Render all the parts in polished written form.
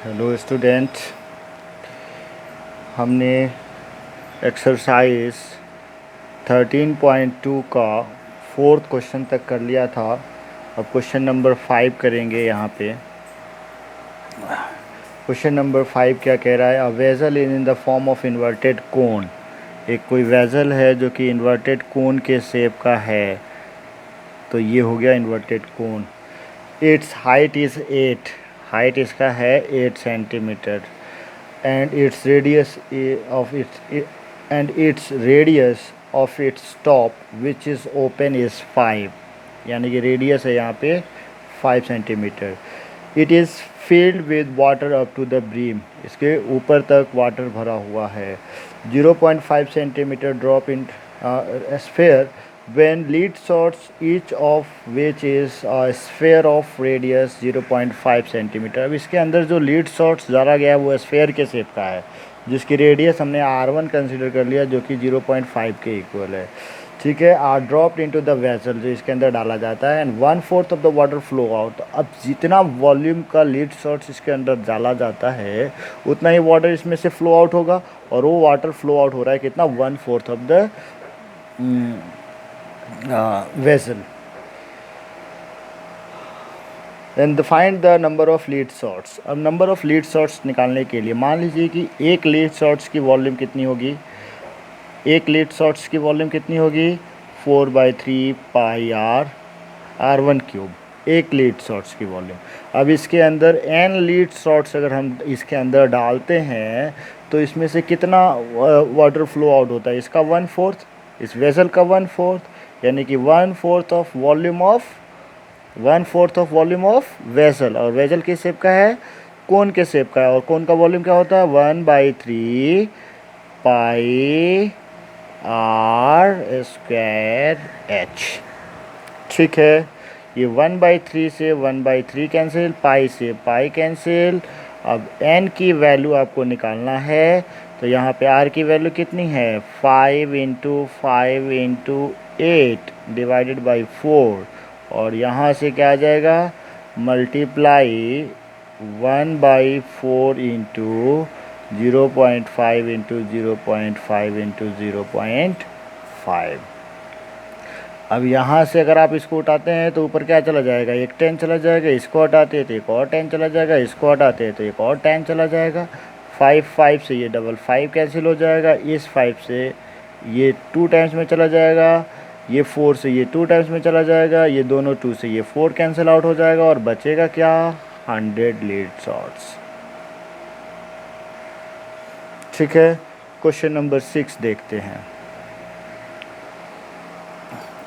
Hello student, हमने exercise 13.2 का fourth question तक कर लिया था। अब क्वेश्चन नंबर 5 करेंगे। यहाँ पे क्वेश्चन नंबर 5 क्या कह रहा है? A vessel in the form of inverted cone. एक कोई वेजल है जो कि इन्वर्टेड कोन के शेप का है। तो ये हो गया inverted cone. It's height is 8, height इसका है 8 centimetre, and its radius of its top which is open is 5, यानी कि रेडियस है यहाँ पे 5 centimetre. It is filled with water up to the brim, इसके ऊपर तक वाटर भरा हुआ है। 0.5 centimetre drop in sphere when lead sorts each of which is a sphere of radius 0.5 centimetre. अब इसके अंदर जो लीड शॉट्स डाला गया है वो स्फेयर के शेप का है, जिसकी रेडियस हमने R1 कंसीडर कर लिया जो कि 0.5 के इक्वल है। ठीक है। Are dropped into the vessel, जो इसके अंदर डाला जाता है, and 1/4 of the water flow out. अब जितना वॉल्यूम का लीड शॉट्स इसके अंदर डाला जाता है उतना ही वाटर इसमें से फ्लो आउट होगा, और वो वाटर फ्लो आउट हो रहा है कितना? 1/4 of the vessel. Then find the number of lead shots. अब नंबर ऑफ लीड शॉट्स निकालने के लिए मान लीजिए कि एक लीड शॉट्स की वॉल्यूम कितनी होगी? एक लीड शॉट्स की वॉल्यूम कितनी होगी? 4/3 पाई R1 क्यूब, एक लीड शॉट्स की वॉल्यूम। अब इसके अंदर n लीड शॉट्स अगर हम इसके अंदर डालते हैं तो इसमें से कितना वाटर फ्लो आउट होता है? इसका 1/4, इस वेसल का 1/4, यानी कि 1/4 ऑफ वॉल्यूम ऑफ वेसल। और वेसल किस शेप का है? कोन के शेप का है। और कोन का वॉल्यूम क्या होता है? 1/3 पाई R² H। ठीक है। ये 1/3 से 1/3 कैंसिल, पाई से पाई कैंसिल। अब n की वैल्यू आपको निकालना है, तो यहाँ पे r की वैल्यू कितनी है? 5 × 5 × 8 डिवाइडेड बाई 4, और यहाँ से क्या आ जाएगा? Multiply 1/4 into 0.5 into 0.5 into 0.5। अब यहाँ से अगर आप इसको उठाते हैं तो ऊपर क्या चला जाएगा? एक 10 चला जाएगा। इसको हटाते हैं तो एक और 10 चला जाएगा। इसको हटाते हैं तो एक और 10 चला जाएगा। 5 से ये 5 कैंसिल हो जाएगा। इस 5 से ये 2 टाइम्स में चला जाएगा। ये 4 से ये 2 टाइम्स में चला जाएगा। ये दोनों 2 से ये 4 कैंसिल आउट हो जाएगा, और बचेगा क्या? 100 लीड शॉट्स। ठीक है। क्वेश्चन नंबर 6 देखते हैं।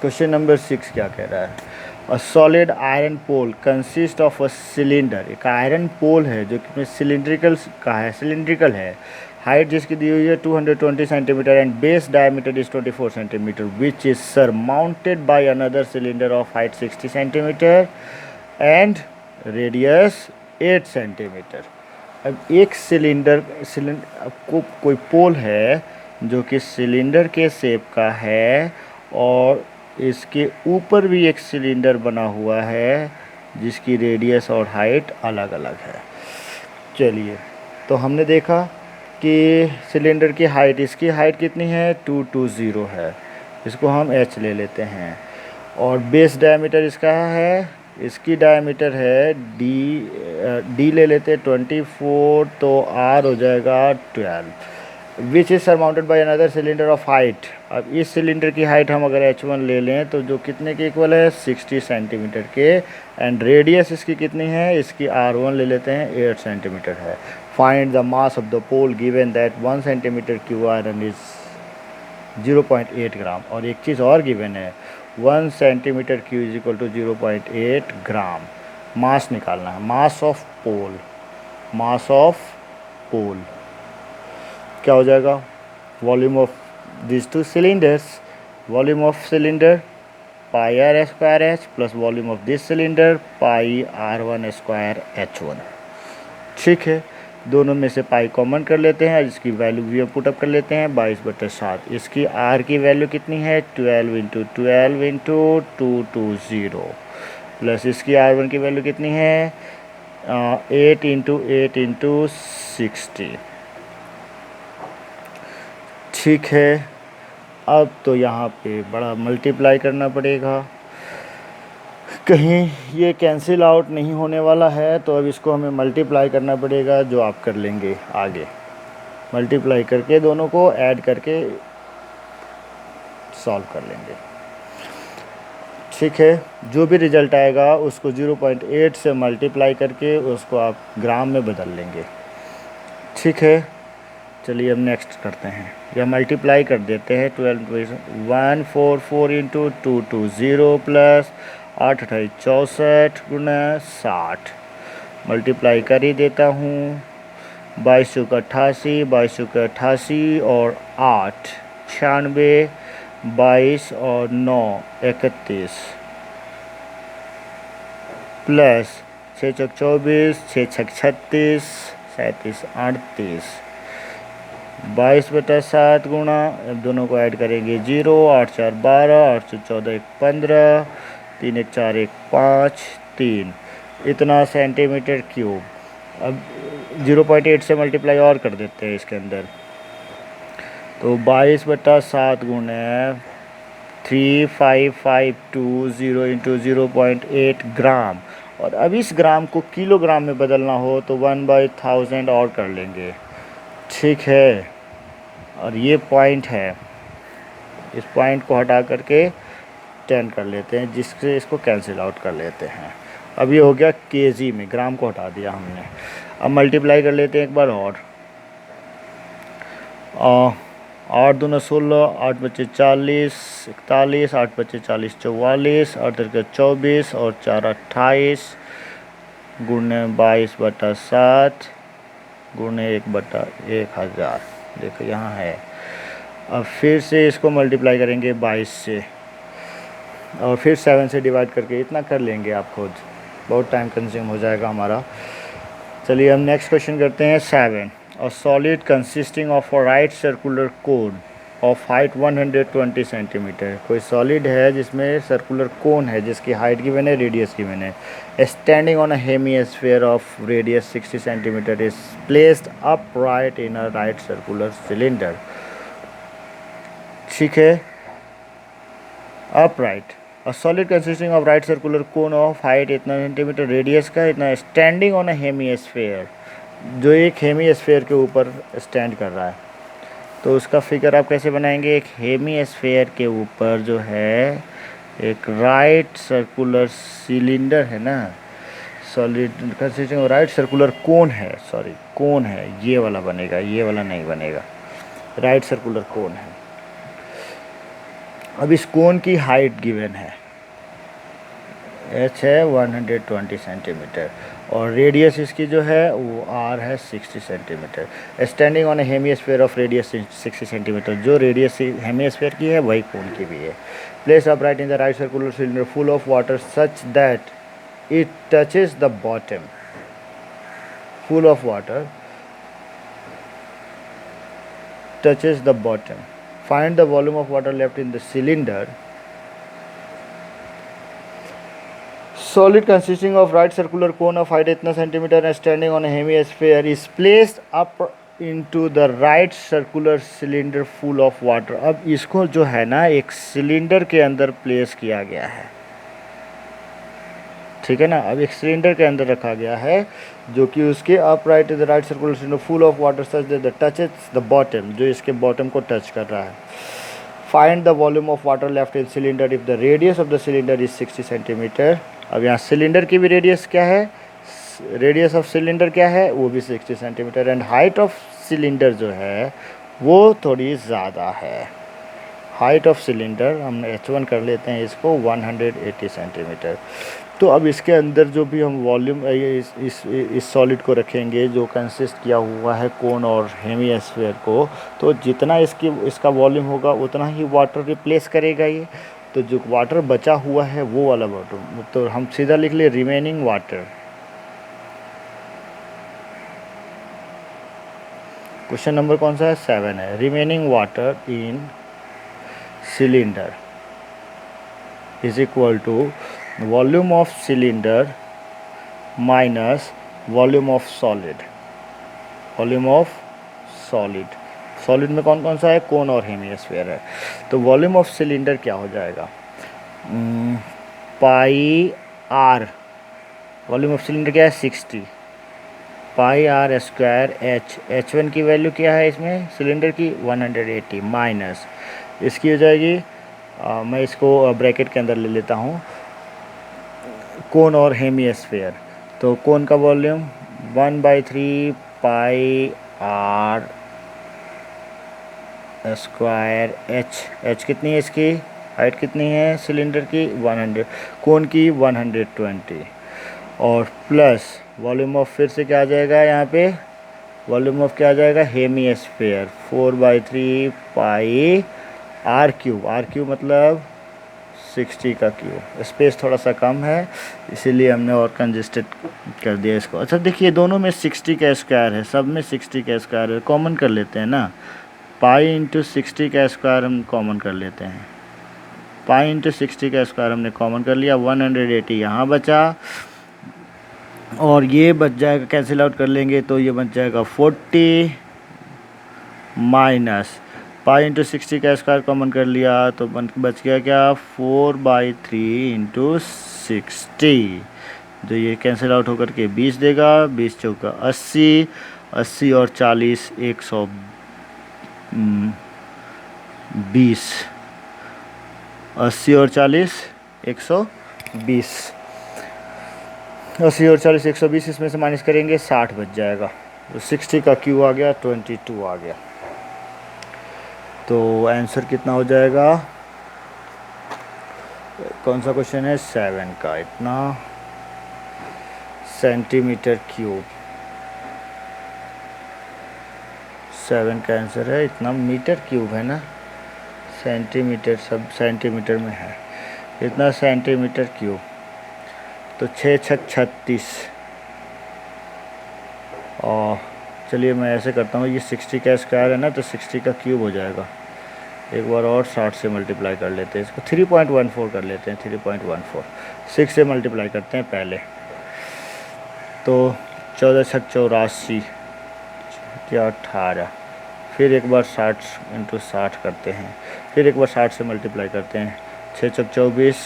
क्वेश्चन नंबर 6 क्या कह रहा है? A solid iron pole consist of a cylinder. एक आयरन पोल है जो कि सिलिंड्रिकल है। हाइट जिसकी दी हुई है 220 centimetre and base diameter is 24 centimetre, which is surmounted by another cylinder of height 60 centimetre and radius 8 centimetre. अब एक सिलेंडर को कोई पोल है जो कि सिलेंडर के शेप का है, और इसके ऊपर भी एक सिलेंडर बना हुआ है जिसकी रेडियस और हाइट अलग अलग है। चलिए, तो हमने देखा कि सिलेंडर की हाइट, इसकी हाइट कितनी है? 220 है। इसको हम h ले लेते हैं। और बेस डायमीटर इसका है, इसकी डायमीटर है d ले लेते हैं 24, तो r हो जाएगा 12, which is surmounted by another cylinder of height. अब इस सिलेंडर की हाइट हम अगर h1 ले लें तो जो कितने के इक्वल है? 60 सेंटीमीटर के। एंड रेडियस इसकी कितनी है? इसकी R1 ले लेते हैं, 8 सेंटीमीटर है। Find the mass of the pole given that 1 centimetre cube iron is 0.8 gram. और एक चीज़ और गिवन है, 1 centimetre cube is equal to 0.8 gram. Mass निकालना है, मास ऑफ पोल क्या हो जाएगा? Volume of this 2 cylinders, volume of cylinder pi R² H plus volume of this cylinder pi R1² H1। ठीक है। दोनों में से पाई कॉमन कर लेते हैं, इसकी वैल्यू भी हम पुटअप कर लेते हैं 22/7। इसकी R की वैल्यू कितनी है? 12 × 12 × 220 प्लस इसकी R1 की वैल्यू कितनी है? 8 × 8 × 60। ठीक है, अब तो यहाँ पे बड़ा मल्टीप्लाई करना पड़ेगा, कहीं ये कैंसिल आउट नहीं होने वाला है, तो अब इसको हमें मल्टीप्लाई करना पड़ेगा, जो आप कर लेंगे आगे। मल्टीप्लाई करके दोनों को ऐड करके सॉल्व कर लेंगे। ठीक है, जो भी रिज़ल्ट आएगा उसको 0.8 से मल्टीप्लाई करके उसको आप ग्राम में बदल लेंगे। ठीक है, चलिए अब नेक्स्ट करते हैं, या मल्टीप्लाई कर देते हैं। 144 × 220 प्लस 8 × 64 गुना 60। मल्टीप्लाई कर ही देता हूँ। 22 × 88, 22 × 88 और 8 96, 22 और 9 31 प्लस 6 × 24, 6 × 36, 37 38, 22/7 गुणा, अब दोनों को ऐड करेंगे 0, 8 4 12, 8 से 14 1 15, 3 1 4 1 5 3, इतना सेंटीमीटर क्यूब। अब 0.8 से मल्टीप्लाई और कर देते हैं इसके अंदर, तो 22/7 गुणे 35520 × 0.8 ग्राम। और अब इस ग्राम को किलोग्राम में बदलना हो तो 1/1000 और कर लेंगे। ठीक है, और ये पॉइंट है, इस पॉइंट को हटा करके 10 कर लेते हैं, जिससे इसको कैंसिल आउट कर लेते हैं। अब ये हो गया केजी में, ग्राम को हटा दिया हमने। अब मल्टीप्लाई कर लेते हैं एक बार और। 8 दूना 16, 8 बचे 40 41, 8 बचे 40 44, 8 का 24 और 4 28 गुणे 22/7 गुणे 1/1000। देखो यहाँ है। अब फिर से इसको मल्टीप्लाई करेंगे 22 से, और फिर 7 से डिवाइड करके, इतना कर लेंगे आप खुद, बहुत टाइम कंज्यूम हो जाएगा हमारा। चलिए हम नेक्स्ट क्वेश्चन करते हैं 7। A solid consisting of a right circular cone of height 120 centimetre. कोई सॉलिड है जिसमें सर्कुलर कोन है, जिसकी हाइट गिवन है, रेडियस गिवन है। Standing on a hemisphere of radius 60 centimetre is placed upright in a right circular cylinder. ठीक है, upright, a solid consisting of right circular cone of height इतना centimetre, radius का इतना, standing on a hemisphere, जो एक hemisphere के ऊपर stand कर रहा है। तो उसका फिगर आप कैसे बनाएंगे? एक हेमिस्फीयर के ऊपर जो है एक राइट सर्कुलर सिलेंडर है ना, solid consisting of right circular cone है, सॉरी कोन है, ये वाला बनेगा, ये वाला नहीं बनेगा, राइट सर्कुलर कोन है। अब इस कोन की हाइट गिवन है, एच है 120 सेंटीमीटर, और रेडियस इसकी जो है वो आर है 60 centimetre. Standing on A hemisphere of radius 60 centimetre, जो रेडियस हेमिस्फीयर की है वही कोन की भी है। Place upright in the right circular cylinder full of water such that it touches the bottom, full of water touches the bottom. Find the volume of water left in the cylinder. Solid consisting of right circular cone of height इतना centimetre and standing on a hemisphere is placed up into the right circular cylinder full of water. अब इसको जो है ना एक cylinder के अंदर place किया गया है, ठीक है ना। अब एक सिलेंडर के अंदर रखा गया है जो कि उसके upright the right circular cylinder full of water such that touches the bottom, जो इसके बॉटम को टच कर रहा है। Find the volume of water left in cylinder if the radius of the cylinder is 60 centimetre. अब यहाँ cylinder की भी रेडियस क्या है, रेडियस ऑफ सिलेंडर क्या है, वो भी 60 centimetre, and height of cylinder जो है वो थोड़ी ज़्यादा है। हाइट ऑफ सिलेंडर हम h1 कर लेते हैं इसको 180 सेंटीमीटर। तो अब इसके अंदर जो भी हम वॉल्यूम इस सॉलिड को रखेंगे जो कंसिस्ट किया हुआ है कोन और हेमिस्फीयर को, तो जितना इसका वॉल्यूम होगा उतना ही वाटर रिप्लेस करेगा ये। तो जो वाटर बचा हुआ है वो वाला वाटर, तो हम सीधा लिख ले रिमेनिंग वाटर। क्वेश्चन नंबर कौन सा है? 7 है। Remaining water in cylinder is equal to volume of cylinder minus volume of solid, volume of solid, solid में कौन कौन सा है, कोन और हेमिस्फीयर है। तो वॉल्यूम ऑफ सिलेंडर क्या हो जाएगा, पाई आर, वॉल्यूम ऑफ सिलेंडर क्या है 60, पाई आर स्क्वायर H1 की वैल्यू क्या है इसमें सिलेंडर की 180 माइनस इसकी हो जाएगी, मैं इसको ब्रैकेट के अंदर ले लेता हूँ, कोन और हेमिस्फीयर। तो कोन का volume 1/3 pi R square H कितनी है इसकी, हाइट कितनी है सिलेंडर की 100, कोन की 120 और प्लस वॉल्यूम ऑफ फिर से क्या आ जाएगा यहाँ पे, वॉल्यूम ऑफ क्या आ जाएगा हेमिस्फीयर 4/3 पाई आर क्यूब मतलब 60 का क्यूब, स्पेस थोड़ा सा कम है इसीलिए हमने और कंजेस्टेड कर दिया इसको। अच्छा देखिए दोनों में 60 का स्क्वायर है, सब में 60 का स्क्वायर है, कॉमन कर लेते हैं ना, पाई इंटू 60 का स्क्वायर हम कॉमन कर लेते हैं, पाई इंटू 60 का स्क्वायर हमने कॉमन कर लिया, 180 यहाँ बचा और ये बच जाएगा, कैंसिल आउट कर लेंगे तो ये बच जाएगा 40 माइनस पाई इंटू 60 का स्क्वायर कॉमन कर लिया तो बच गया क्या 4/3 इंटू 60, जो ये कैंसिल आउट होकर के 20 देगा, 20 चौका 80, 80 और 40 120, 80 और 40 120, 80 और 40 120, इसमें से माइनस करेंगे 60 बच जाएगा, तो 60 का क्यू आ गया 22 आ गया। तो आंसर कितना हो जाएगा, कौन सा क्वेश्चन है 7 का, इतना सेंटीमीटर क्यूब, 7 का आंसर है इतना, मीटर क्यूब है ना, सेंटीमीटर सब सेंटीमीटर में है, इतना सेंटीमीटर क्यूब, तो 6×6 36 और चलिए मैं ऐसे करता हूँ, ये 60 का स्क्वायर है ना तो 60 का क्यूब हो जाएगा, एक बार और 60 से मल्टीप्लाई कर लेते हैं इसको, 3.14 कर लेते हैं, 3.14 6 से मल्टीप्लाई करते हैं पहले, तो 14×6 84 क्या 18, फिर एक बार 60 इंटू 60 करते हैं, फिर एक बार 60 से मल्टीप्लाई करते हैं, 6×6 24,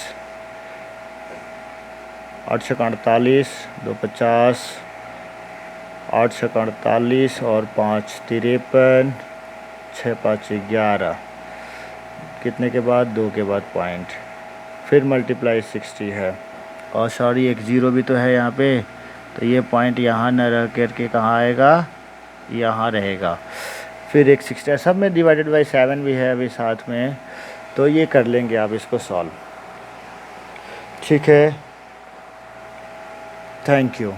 8×6 48, 2 50, 8×6 48 और 5 53, 6×5 11, कितने के बाद 2 के बाद पॉइंट, फिर मल्टीप्लाई 60 है और सॉरी एक ज़ीरो भी तो है यहाँ पे, तो ये पॉइंट यहाँ न रह करके कहाँ आएगा, यहाँ रहेगा, फिर एक 60, सब में डिवाइडेड बाई 7 भी है अभी साथ में, तो ये कर लेंगे आप इसको सॉल्व, ठीक है, थैंक यू।